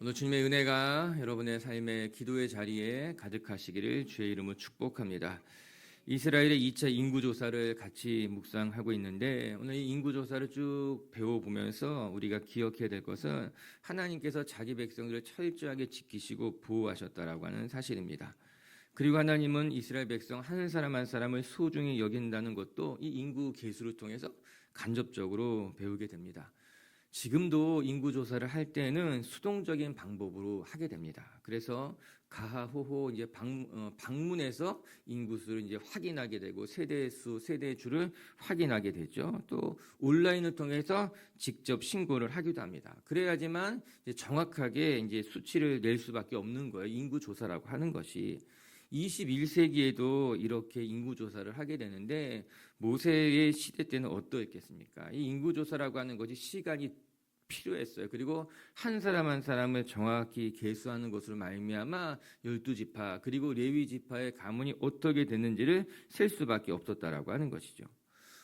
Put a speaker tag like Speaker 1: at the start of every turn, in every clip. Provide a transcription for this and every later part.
Speaker 1: 오늘 주님의 은혜가 여러분의 삶의 기도의 자리에 가득하시기를 주의 이름으로 축복합니다. 이스라엘의 2차 인구조사를 같이 묵상하고 있는데 오늘 이 인구조사를 쭉 배워보면서 우리가 기억해야 될 것은 하나님께서 자기 백성들을 철저하게 지키시고 보호하셨다라고 하는 사실입니다. 그리고 하나님은 이스라엘 백성 한 사람 한 사람을 소중히 여긴다는 것도 이 인구 계수를 통해서 간접적으로 배우게 됩니다. 지금도 인구조사를 할 때는 수동적인 방법으로 하게 됩니다. 그래서 가하호호 이제 방문해서 인구수를 이제 확인하게 되고 세대수, 세대주를 확인하게 되죠. 또 온라인을 통해서 직접 신고를 하기도 합니다. 그래야지만 이제 정확하게 이제 수치를 낼 수밖에 없는 거예요. 인구조사라고 하는 것이. 21세기에도 이렇게 인구조사를 하게 되는데 모세의 시대 때는 어떠했겠습니까? 이 인구조사라고 하는 것이 시간이 필요했어요. 그리고 한 사람 한 사람을 정확히 계수하는 것으로 말미암아 12지파 그리고 레위 지파의 가문이 어떻게 됐는지를 셀 수밖에 없었다라고 하는 것이죠.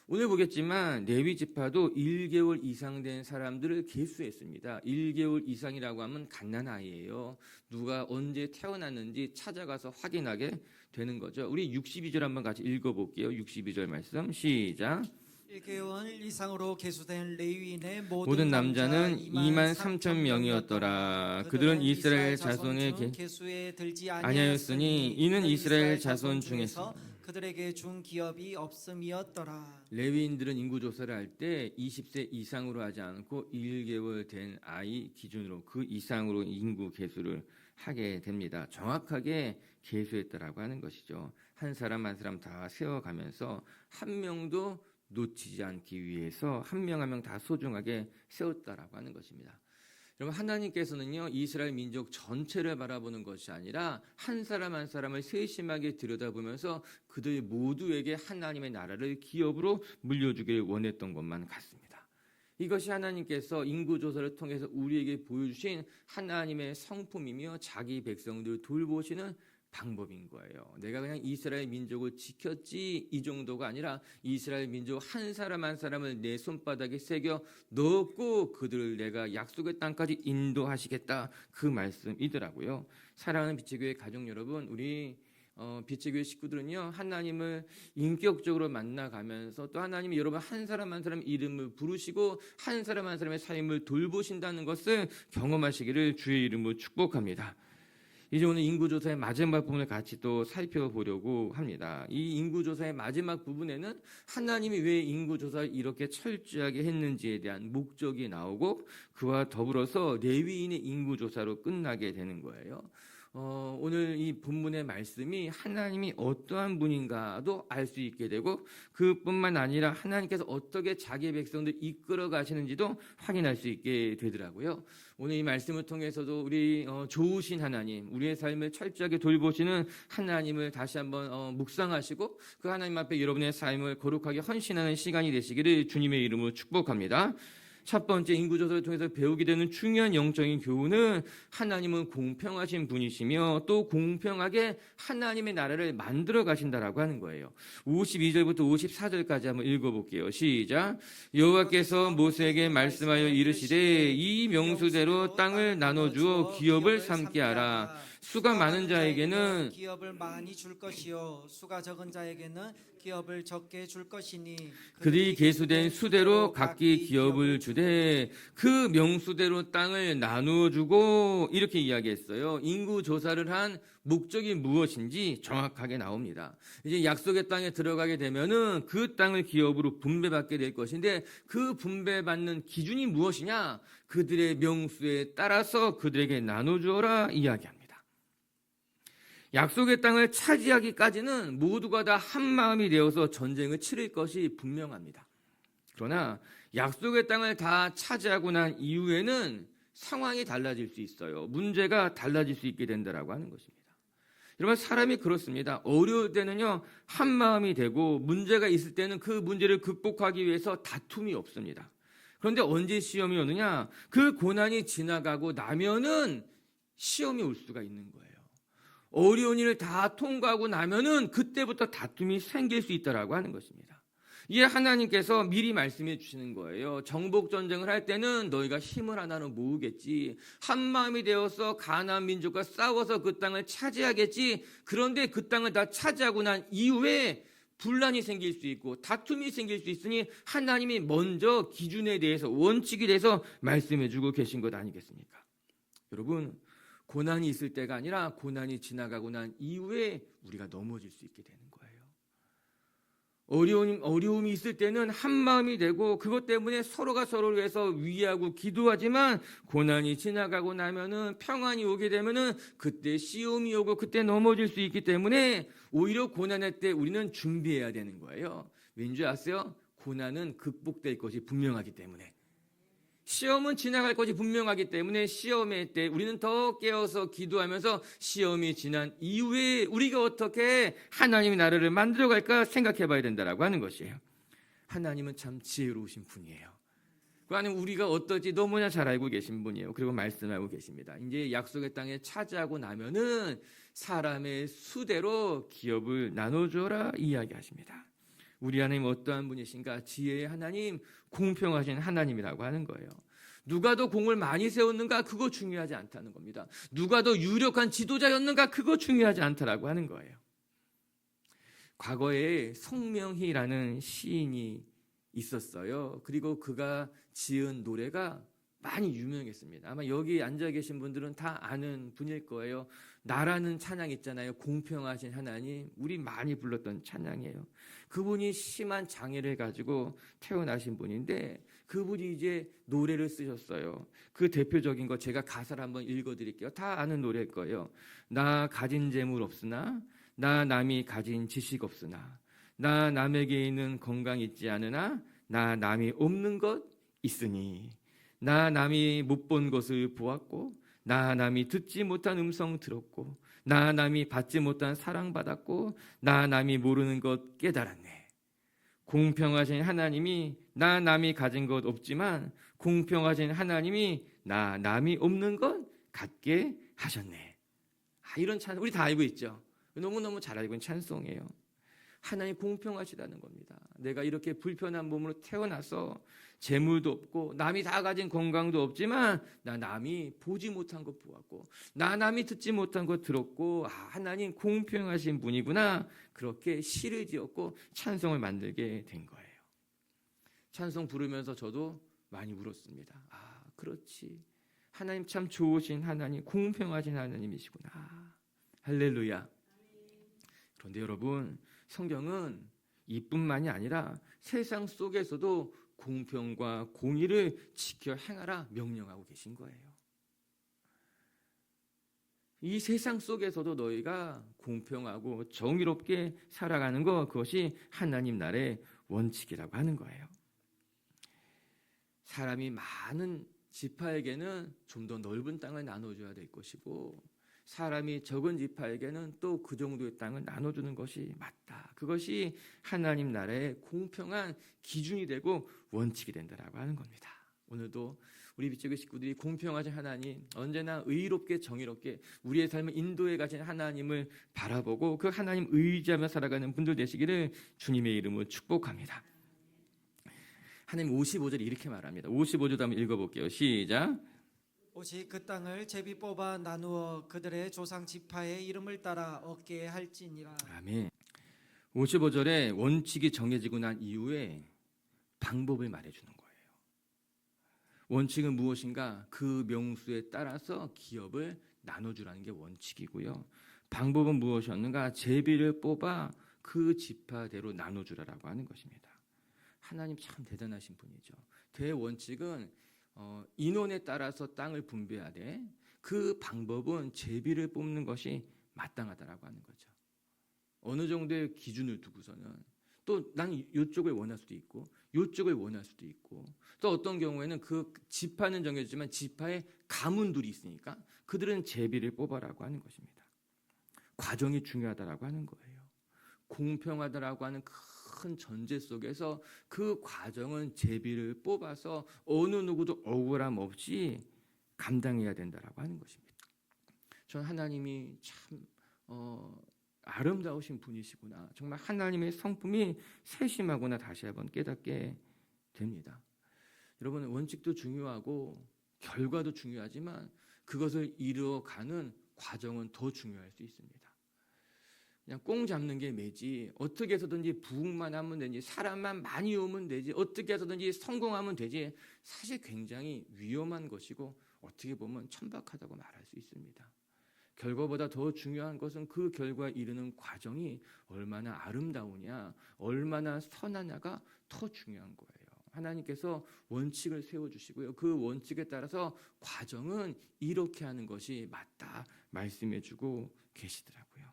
Speaker 1: 오늘 보겠지만 레위 지파도 1개월 이상 된 사람들을 계수했습니다. 1개월 이상이라고 하면 갓난아이예요. 누가 언제 태어났는지 찾아가서 확인하게 되는 거죠. 우리 62절 한번 같이 읽어볼게요. 62절 말씀 시작.
Speaker 2: 1개월 이상으로 계수된 레위인의
Speaker 1: 모든 남자는 2만 3천 명이었더라. 그들은 이스라엘 자손의
Speaker 2: 계수에 들지
Speaker 1: 아니하였으니 이는 이스라엘 자손 중에서
Speaker 2: 그들에게 준 기업이 없음이었더라.
Speaker 1: 레위인들은 인구조사를 할 때 20세 이상으로 하지 않고 1개월 된 아이 기준으로 그 이상으로 인구 계수를 하게 됩니다. 정확하게 계수했다라고 하는 것이죠. 한 사람 한 사람 다 세워가면서 한 명도 놓치지 않기 위해서 한 명 한 명 다 소중하게 세웠다라고 하는 것입니다. 여러분 하나님께서는요 이스라엘 민족 전체를 바라보는 것이 아니라 한 사람 한 사람을 세심하게 들여다보면서 그들 모두에게 하나님의 나라를 기업으로 물려주길 원했던 것만 같습니다. 이것이 하나님께서 인구조사를 통해서 우리에게 보여주신 하나님의 성품이며 자기 백성들을 돌보시는 방법인 거예요. 내가 그냥 이스라엘 민족을 지켰지 이 정도가 아니라 이스라엘 민족 한 사람 한 사람을 내 손바닥에 새겨 넣었고 그들을 내가 약속의 땅까지 인도하시겠다 그 말씀이더라고요. 사랑하는 빛의 교회 가족 여러분, 우리 빛의 교회 식구들은요 하나님을 인격적으로 만나가면서 또 하나님이 여러분 한 사람 한 사람 이름을 부르시고 한 사람 한 사람의 삶을 돌보신다는 것을 경험하시기를 주의 이름으로 축복합니다. 이제 오늘 인구조사의 마지막 부분을 같이 또 살펴보려고 합니다. 이 인구조사의 마지막 부분에는 하나님이 왜 인구조사를 이렇게 철저하게 했는지에 대한 목적이 나오고 그와 더불어서 레위인의 인구조사로 끝나게 되는 거예요. 오늘 이 본문의 말씀이 하나님이 어떠한 분인가도 알 수 있게 되고 그뿐만 아니라 하나님께서 어떻게 자기 백성들 이끌어 가시는지도 확인할 수 있게 되더라고요. 오늘 이 말씀을 통해서도 우리 좋으신 하나님, 우리의 삶을 철저하게 돌보시는 하나님을 다시 한번 묵상하시고 그 하나님 앞에 여러분의 삶을 거룩하게 헌신하는 시간이 되시기를 주님의 이름으로 축복합니다. 첫 번째 인구조사를 통해서 배우게 되는 중요한 영적인 교훈은 하나님은 공평하신 분이시며 또 공평하게 하나님의 나라를 만들어 가신다라고 하는 거예요. 52절부터 54절까지 한번 읽어볼게요. 시작. 여호와께서 모세에게 말씀하여 이르시되 이 명수대로 땅을 나눠주어 기업을 삼게 하라. 수가 많은 자에게는
Speaker 2: 기업을 많이 줄 것이요 수가 적은 자에게는 기업을 적게 줄 것이니
Speaker 1: 그들이 계수된 수대로 각기 기업을 주되 그 명수대로 땅을 나누어 주고 이렇게 이야기했어요. 인구 조사를 한 목적이 무엇인지 정확하게 나옵니다. 이제 약속의 땅에 들어가게 되면은 그 땅을 기업으로 분배받게 될 것인데 그 분배받는 기준이 무엇이냐? 그들의 명수에 따라서 그들에게 나눠 주어라 이야기합니다. 약속의 땅을 차지하기까지는 모두가 다 한마음이 되어서 전쟁을 치를 것이 분명합니다. 그러나 약속의 땅을 다 차지하고 난 이후에는 상황이 달라질 수 있어요. 문제가 달라질 수 있게 된다라고 하는 것입니다. 여러분 사람이 그렇습니다. 어려울 때는요 한마음이 되고 문제가 있을 때는 그 문제를 극복하기 위해서 다툼이 없습니다. 그런데 언제 시험이 오느냐? 그 고난이 지나가고 나면은 시험이 올 수가 있는 거예요. 어려운 일을 다 통과하고 나면은 그때부터 다툼이 생길 수 있다라고 하는 것입니다. 이 하나님께서 미리 말씀해 주시는 거예요. 정복 전쟁을 할 때는 너희가 힘을 하나로 모으겠지. 한 마음이 되어서 가나안 민족과 싸워서 그 땅을 차지하겠지. 그런데 그 땅을 다 차지하고 난 이후에 분란이 생길 수 있고 다툼이 생길 수 있으니 하나님이 먼저 기준에 대해서 원칙에 대해서 말씀해 주고 계신 것 아니겠습니까? 여러분, 고난이 있을 때가 아니라 고난이 지나가고 난 이후에 우리가 넘어질 수 있게 되는 거예요. 어려움이 있을 때는 한 마음이 되고 그것 때문에 서로가 서로를 위해서 위하고 기도하지만 고난이 지나가고 나면은 평안이 오게 되면은 그때 시험이 오고 그때 넘어질 수 있기 때문에 오히려 고난할 때 우리는 준비해야 되는 거예요. 왠지 아세요? 고난은 극복될 것이 분명하기 때문에. 시험은 지나갈 것이 분명하기 때문에 시험의 때 우리는 더 깨어서 기도하면서 시험이 지난 이후에 우리가 어떻게 하나님이 나라를 만들어갈까 생각해 봐야 된다라고 하는 것이에요. 하나님은 참 지혜로우신 분이에요. 그 안에 우리가 어떨지 너무나 잘 알고 계신 분이에요. 그리고 말씀하고 계십니다. 이제 약속의 땅에 차지하고 나면은 사람의 수대로 기업을 나눠주어라 이야기하십니다. 우리 하나님 어떠한 분이신가? 지혜의 하나님, 공평하신 하나님이라고 하는 거예요. 누가 더 공을 많이 세웠는가? 그거 중요하지 않다는 겁니다. 누가 더 유력한 지도자였는가? 그거 중요하지 않다라고 하는 거예요. 과거에 성명희라는 시인이 있었어요. 그리고 그가 지은 노래가 많이 유명했습니다. 아마 여기 앉아 계신 분들은 다 아는 분일 거예요. 나라는 찬양 있잖아요. 공평하신 하나님. 우리 많이 불렀던 찬양이에요. 그분이 심한 장애를 가지고 태어나신 분인데 그분이 이제 노래를 쓰셨어요. 그 대표적인 거 제가 가사를 한번 읽어드릴게요. 다 아는 노래일 거예요. 나 가진 재물 없으나 나 남이 가진 지식 없으나 나 남에게 있는 건강 있지 않으나 나 남이 없는 것 있으니 나 남이 못 본 것을 보았고 나 남이 듣지 못한 음성 들었고 나 남이 받지 못한 사랑받았고 나 남이 모르는 것 깨달았네. 공평하신 하나님이 나 남이 가진 것 없지만 공평하신 하나님이 나 남이 없는 것 갖게 하셨네. 이런 찬 우리 다 알고 있죠. 너무너무 잘 알고 있는 찬송이에요. 하나님 공평하시다는 겁니다. 내가 이렇게 불편한 몸으로 태어나서 재물도 없고 남이 다 가진 건강도 없지만 나 남이 보지 못한 것 보았고 나 남이 듣지 못한 것 들었고 하나님 공평하신 분이구나. 그렇게 시를 지었고 찬송을 만들게 된 거예요. 찬송 부르면서 저도 많이 울었습니다. 그렇지. 하나님 참 좋으신 하나님, 공평하신 하나님이시구나. 할렐루야. 그런데 여러분, 성경은 이뿐만이 아니라 세상 속에서도 공평과 공의를 지켜 행하라 명령하고 계신 거예요. 이 세상 속에서도 너희가 공평하고 정의롭게 살아가는 것, 그것이 하나님 나라의 원칙이라고 하는 거예요. 사람이 많은 지파에게는 좀 더 넓은 땅을 나눠줘야 될 것이고 사람이 적은 지파에게는 또 그 정도의 땅을 나눠주는 것이 맞다. 그것이 하나님 나라의 공평한 기준이 되고 원칙이 된다라고 하는 겁니다. 오늘도 우리 빛의 식구들이 공평하신 하나님, 언제나 의롭게 정의롭게 우리의 삶을 인도해 가신 하나님을 바라보고 그 하나님 의지하며 살아가는 분들 되시기를 주님의 이름으로 축복합니다. 하나님 55절에 이렇게 말합니다. 55절 한번 읽어볼게요. 시작.
Speaker 2: 오직 그 땅을 제비 뽑아 나누어 그들의 조상 지파의 이름을 따라 얻게 할지니라.
Speaker 1: 아멘. 55절에 원칙이 정해지고 난 이후에 방법을 말해주는 거예요. 원칙은 무엇인가? 그 명수에 따라서 기업을 나눠주라는 게 원칙이고요. 방법은 무엇이었는가? 제비를 뽑아 그 지파대로 나눠주라라고 하는 것입니다. 하나님 참 대단하신 분이죠. 대원칙은 인원에 따라서 땅을 분배하되 그 방법은 제비를 뽑는 것이 마땅하다라고 하는 거죠. 어느 정도의 기준을 두고서는 또 나는 이쪽을 원할 수도 있고 이쪽을 원할 수도 있고 또 어떤 경우에는 그 지파는 정해지지만 지파의 가문들이 있으니까 그들은 제비를 뽑아라고 하는 것입니다. 과정이 중요하다라고 하는 거예요. 공평하다라고 하는 큰 전제 속에서 그 과정은 제비를 뽑아서 어느 누구도 억울함 없이 감당해야 된다라고 하는 것입니다. 저는 하나님이 참 아름다우신 분이시구나. 정말 하나님의 성품이 세심하구나 다시 한번 깨닫게 됩니다. 여러분, 원칙도 중요하고 결과도 중요하지만 그것을 이루어가는 과정은 더 중요할 수 있습니다. 그냥 꽁 잡는 게 매지, 어떻게 해서든지 부흥만 하면 되지, 사람만 많이 오면 되지, 어떻게 해서든지 성공하면 되지, 사실 굉장히 위험한 것이고 어떻게 보면 천박하다고 말할 수 있습니다. 결과보다 더 중요한 것은 그 결과에 이르는 과정이 얼마나 아름다우냐, 얼마나 선하냐가 더 중요한 거예요. 하나님께서 원칙을 세워주시고요, 그 원칙에 따라서 과정은 이렇게 하는 것이 맞다 말씀해주고 계시더라고요.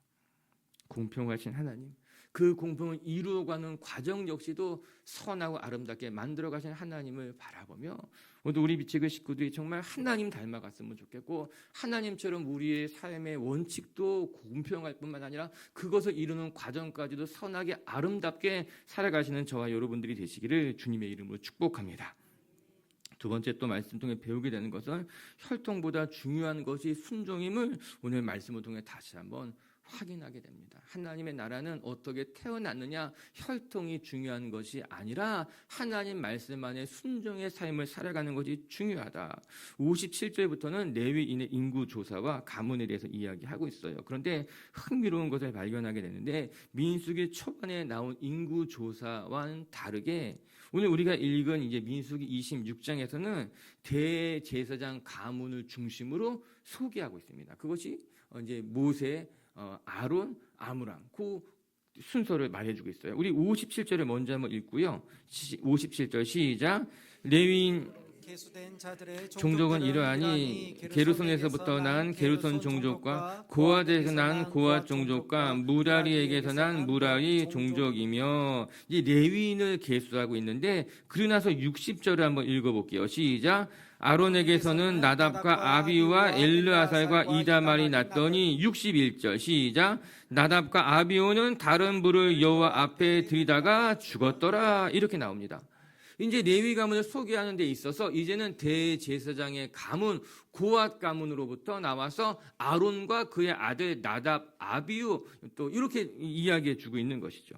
Speaker 1: 공평하신 하나님, 그 공평을 이루어가는 과정 역시도 선하고 아름답게 만들어가신 하나님을 바라보며 모두 우리 비치그 식구들이 정말 하나님 닮아갔으면 좋겠고, 하나님처럼 우리의 삶의 원칙도 공평할 뿐만 아니라 그것을 이루는 과정까지도 선하게 아름답게 살아가시는 저와 여러분들이 되시기를 주님의 이름으로 축복합니다. 두 번째 또 말씀 통해 배우게 되는 것은 혈통보다 중요한 것이 순종임을 오늘 말씀을 통해 다시 한번 확인하게 됩니다. 하나님의 나라는 어떻게 태어났느냐, 혈통이 중요한 것이 아니라 하나님 말씀 안에 순종의 삶을 살아가는 것이 중요하다. 57절부터는 레위인의 인구 조사와 가문에 대해서 이야기하고 있어요. 그런데 흥미로운 것을 발견하게 되는데, 민수기 초반에 나온 인구 조사와는 다르게 오늘 우리가 읽은 이제 민수기 26장에서는 대제사장 가문을 중심으로 소개하고 있습니다. 그것이 이제 모세, 아론, 아므람 그 순서를 말해주고 있어요. 우리 57절을 먼저 한번 읽고요. 57절 시작. 레위인
Speaker 2: 계수된 자들의
Speaker 1: 종족은 이러하니 게르손에서부터 난 게르손 종족과 고핫에서 난 고핫 종족과 무라리에게서 난 무라리 종족이며, 이 레위인을 계수하고 있는데, 그러고 나서 60절을 한번 읽어볼게요. 시작. 아론에게서는 나답과 아비우와 엘르아살과 이다말이 났더니 61절 시작. 나답과 아비우는 다른 불을 여호와 앞에 들이다가 죽었더라. 이렇게 나옵니다. 이제 레위 가문을 소개하는 데 있어서 이제는 대제사장의 가문, 고핫 가문으로부터 나와서 아론과 그의 아들 나답, 아비우 또 이렇게 이야기해 주고 있는 것이죠.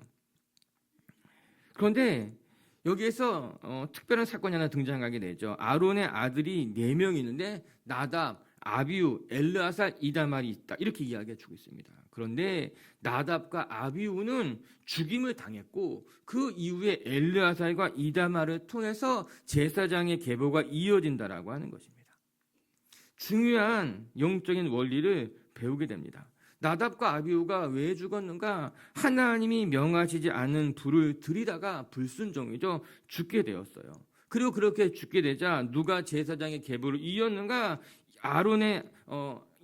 Speaker 1: 그런데 여기에서 특별한 사건이 하나 등장하게 되죠. 아론의 아들이 4명 있는데 나답, 아비우, 엘르아살, 이다말이 있다. 이렇게 이야기해 주고 있습니다. 그런데 나답과 아비우는 죽임을 당했고 그 이후에 엘르아살과 이다말을 통해서 제사장의 계보가 이어진다라고 하는 것입니다. 중요한 영적인 원리를 배우게 됩니다. 나답과 아비우가 왜 죽었는가? 하나님이 명하시지 않은 불을 들이다가 불순종이죠. 죽게 되었어요. 그리고 그렇게 죽게 되자 누가 제사장의 계보를 이었는가? 아론의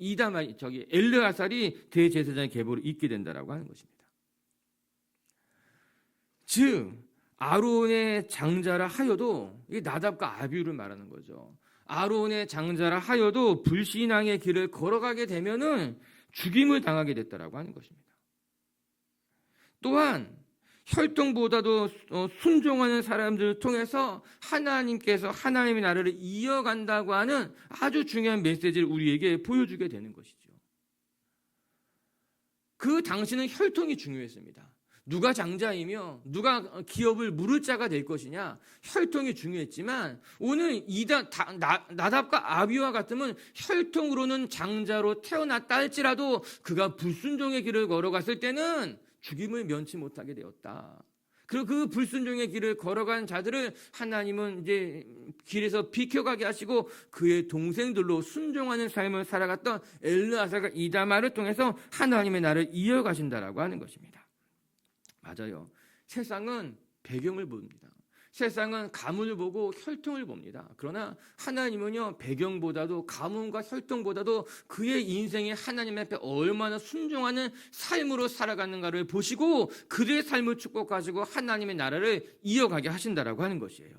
Speaker 1: 이다말, 엘르아살이 대제사장의 계보를 잇게 된다라고 하는 것입니다. 즉 아론의 장자라 하여도, 이게 나답과 아비우를 말하는 거죠. 아론의 장자라 하여도 불신앙의 길을 걸어가게 되면은 죽임을 당하게 됐다라고 하는 것입니다. 또한 혈통보다도 순종하는 사람들을 통해서 하나님께서 하나님의 나라를 이어간다고 하는 아주 중요한 메시지를 우리에게 보여주게 되는 것이죠. 그 당시는 혈통이 중요했습니다. 누가 장자이며 누가 기업을 물을 자가 될 것이냐, 혈통이 중요했지만 오늘 나답과 아비와 같으면 혈통으로는 장자로 태어났다 할지라도 그가 불순종의 길을 걸어갔을 때는 죽임을 면치 못하게 되었다. 그리고 그 불순종의 길을 걸어간 자들을 하나님은 이제 길에서 비켜가게 하시고 그의 동생들로 순종하는 삶을 살아갔던 엘르아살과 이다말을 통해서 하나님의 나라를 이어가신다라고 하는 것입니다. 맞아요. 세상은 배경을 봅니다. 세상은 가문을 보고 혈통을 봅니다. 그러나 하나님은요, 배경보다도 가문과 혈통보다도 그의 인생이 하나님 앞에 얼마나 순종하는 삶으로 살아가는가를 보시고 그들의 삶을 축복하시고 하나님의 나라를 이어가게 하신다라고 하는 것이에요.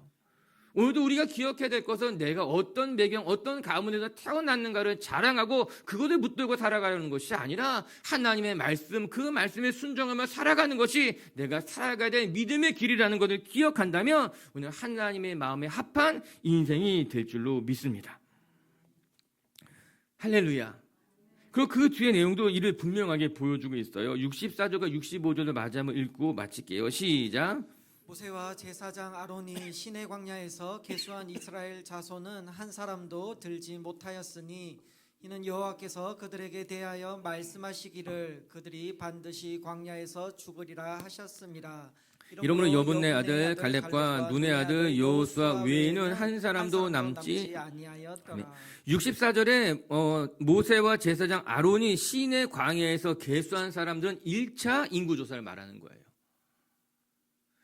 Speaker 1: 오늘도 우리가 기억해야 될 것은 내가 어떤 배경, 어떤 가문에서 태어났는가를 자랑하고 그것을 붙들고 살아가는 것이 아니라 하나님의 말씀, 그 말씀에 순종하며 살아가는 것이 내가 살아가야 될 믿음의 길이라는 것을 기억한다면 오늘 하나님의 마음에 합한 인생이 될 줄로 믿습니다. 할렐루야. 그리고 그 뒤에 내용도 이를 분명하게 보여주고 있어요. 64절과 65절을 마저 한번 읽고 마칠게요. 시작.
Speaker 2: 모세와 제사장 아론이 시내 광야에서 계수한 이스라엘 자손은 한 사람도 들지 못하였으니 이는 여호와께서 그들에게 대하여 말씀하시기를 그들이 반드시 광야에서 죽으리라 하셨습니다.
Speaker 1: 이러므로 여분네 아들 갈렙과 눈의 아들 여호수아 외에는 한 사람도 남지
Speaker 2: 아니하였더라.
Speaker 1: 64절에 모세와 제사장 아론이 시내 광야에서 계수한 사람들은 1차 인구조사를 말하는 거예요.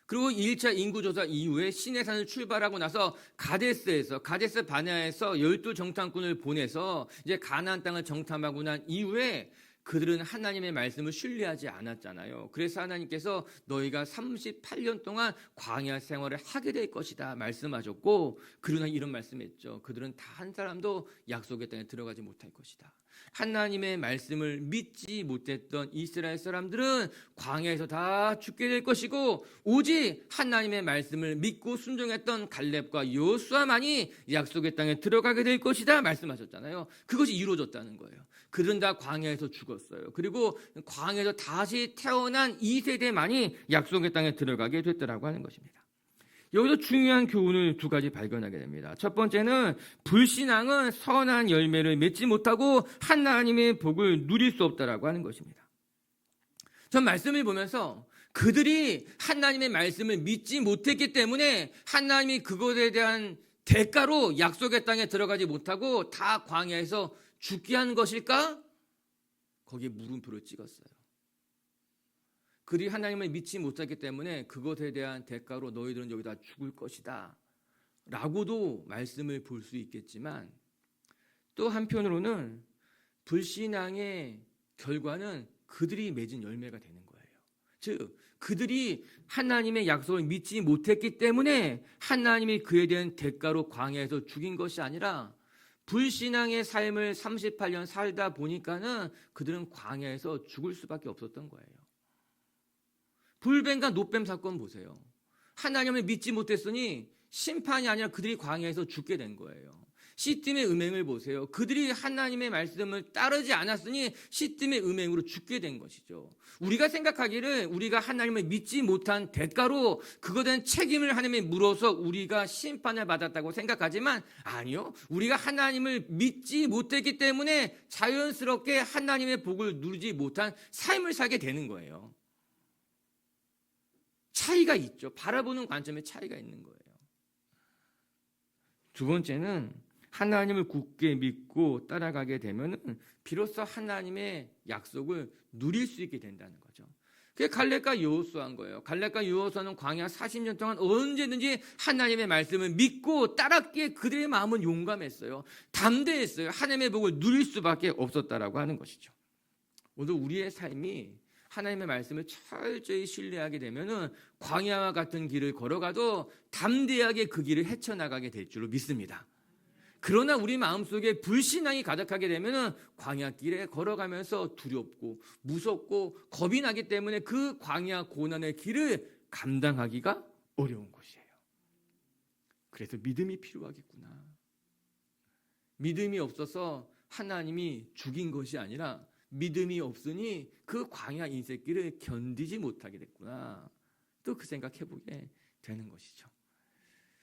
Speaker 1: 그리고 1차 인구조사 이후에 시내산을 출발하고 나서 가데스 바네아에서 12정탐꾼을 보내서 이제 가나안 땅을 정탐하고 난 이후에 그들은 하나님의 말씀을 신뢰하지 않았잖아요. 그래서 하나님께서 너희가 38년 동안 광야 생활을 하게 될 것이다 말씀하셨고, 그러나 이런 말씀했죠. 그들은 다 한 사람도 약속의 땅에 들어가지 못할 것이다. 하나님의 말씀을 믿지 못했던 이스라엘 사람들은 광야에서 다 죽게 될 것이고, 오직 하나님의 말씀을 믿고 순종했던 갈렙과 여호수아만이 약속의 땅에 들어가게 될 것이다 말씀하셨잖아요. 그것이 이루어졌다는 거예요. 그들은 다 광야에서 죽었어요. 그리고 광야에서 다시 태어난 2세대만이 약속의 땅에 들어가게 됐더라고 하는 것입니다. 여기서 중요한 교훈을 두 가지 발견하게 됩니다. 첫 번째는 불신앙은 선한 열매를 맺지 못하고 하나님의 복을 누릴 수 없다라고 하는 것입니다. 전 말씀을 보면서 그들이 하나님의 말씀을 믿지 못했기 때문에 하나님이 그것에 대한 대가로 약속의 땅에 들어가지 못하고 다 광야에서 죽게 한 것일까? 거기에 물음표를 찍었어요. 그들이 하나님을 믿지 못했기 때문에 그것에 대한 대가로 너희들은 여기다 죽을 것이다 라고도 말씀을 볼 수 있겠지만, 또 한편으로는 불신앙의 결과는 그들이 맺은 열매가 되는 거예요. 즉 그들이 하나님의 약속을 믿지 못했기 때문에 하나님이 그에 대한 대가로 광야에서 죽인 것이 아니라, 불신앙의 삶을 38년 살다 보니까는 그들은 광야에서 죽을 수밖에 없었던 거예요. 불뱀과 노뱀 사건 보세요. 하나님을 믿지 못했으니 심판이 아니라 그들이 광야에서 죽게 된 거예요. 시딤의 음행을 보세요. 그들이 하나님의 말씀을 따르지 않았으니 시딤의 음행으로 죽게 된 것이죠. 우리가 생각하기를 우리가 하나님을 믿지 못한 대가로 그것에 대한 책임을 하나님에 물어서 우리가 심판을 받았다고 생각하지만, 아니요. 우리가 하나님을 믿지 못했기 때문에 자연스럽게 하나님의 복을 누리지 못한 삶을 살게 되는 거예요. 차이가 있죠. 바라보는 관점에 차이가 있는 거예요. 두 번째는 하나님을 굳게 믿고 따라가게 되면 비로소 하나님의 약속을 누릴 수 있게 된다는 거죠. 그게 갈렙과 여호수아인 거예요. 갈렙과 여호수아는 광야 40년 동안 언제든지 하나님의 말씀을 믿고 따랐기에 그들의 마음은 용감했어요. 담대했어요. 하나님의 복을 누릴 수밖에 없었다라고 하는 것이죠. 오늘 우리의 삶이 하나님의 말씀을 철저히 신뢰하게 되면은 광야와 같은 길을 걸어가도 담대하게 그 길을 헤쳐나가게 될 줄로 믿습니다. 그러나 우리 마음속에 불신앙이 가득하게 되면은 광야길에 걸어가면서 두렵고 무섭고 겁이 나기 때문에 그 광야 고난의 길을 감당하기가 어려운 것이에요. 그래서 믿음이 필요하겠구나. 믿음이 없어서 하나님이 죽인 것이 아니라 믿음이 없으니 그 광야 인생길을 견디지 못하게 됐구나. 또 그 생각해보게 되는 것이죠.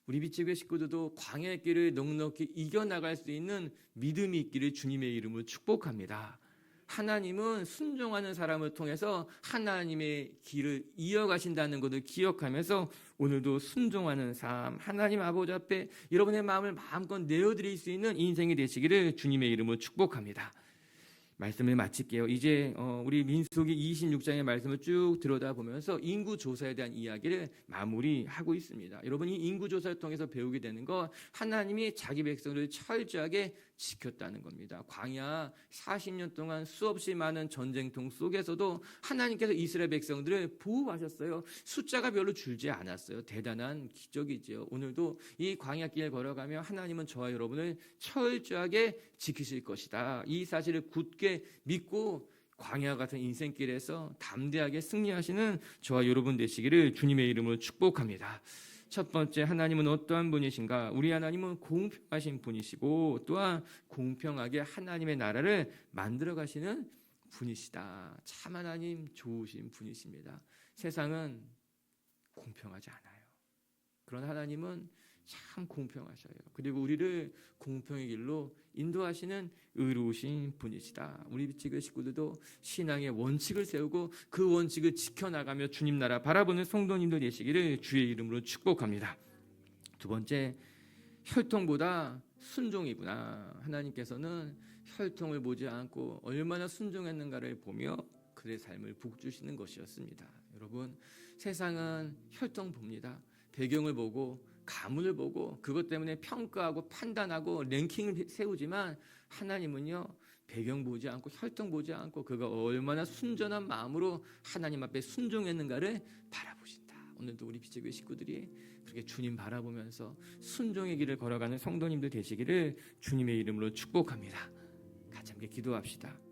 Speaker 1: 우리 빛의 식구들도 광야의 길을 넉넉히 이겨나갈 수 있는 믿음이 있기를 주님의 이름으로 축복합니다. 하나님은 순종하는 사람을 통해서 하나님의 길을 이어가신다는 것을 기억하면서 오늘도 순종하는 삶, 하나님 아버지 앞에 여러분의 마음을 마음껏 내어드릴 수 있는 인생이 되시기를 주님의 이름으로 축복합니다. 말씀을 마칠게요. 이제 우리 민수기 26장의 말씀을 쭉 들여다보면서 인구조사에 대한 이야기를 마무리하고 있습니다. 여러분이 인구조사를 통해서 배우게 되는 건 하나님이 자기 백성들을 철저하게 지켰다는 겁니다. 광야 40년 동안 수없이 많은 전쟁통 속에서도 하나님께서 이스라엘 백성들을 보호하셨어요. 숫자가 별로 줄지 않았어요. 대단한 기적이죠. 오늘도 이 광야길 걸어가며 하나님은 저와 여러분을 철저하게 지키실 것이다. 이 사실을 굳게 믿고 광야 같은 인생길에서 담대하게 승리하시는 저와 여러분 되시기를 주님의 이름으로 축복합니다. 첫 번째, 하나님은 어떠한 분이신가? 우리 하나님은 공평하신 분이시고 또한 공평하게 하나님의 나라를 만들어 가시는 분이시다. 참 하나님 좋으신 분이십니다. 세상은 공평하지 않아요. 그런 하나님은 참 공평하셔요. 그리고 우리를 공평의 길로 인도하시는 의로우신 분이시다. 우리 비치교 식구들도 신앙의 원칙을 세우고 그 원칙을 지켜나가며 주님 나라 바라보는 성도님들 되시기를 주의 이름으로 축복합니다. 두 번째, 혈통보다 순종이구나. 하나님께서는 혈통을 보지 않고 얼마나 순종했는가를 보며 그의 삶을 복주시는 것이었습니다. 여러분, 세상은 혈통 봅니다. 배경을 보고 가문을 보고 그것 때문에 평가하고 판단하고 랭킹을 세우지만 하나님은요, 배경 보지 않고 혈통 보지 않고 그가 얼마나 순전한 마음으로 하나님 앞에 순종했는가를 바라보신다. 오늘도 우리 비치교회 식구들이 그렇게 주님 바라보면서 순종의 길을 걸어가는 성도님들 되시기를 주님의 이름으로 축복합니다. 같이 함께 기도합시다.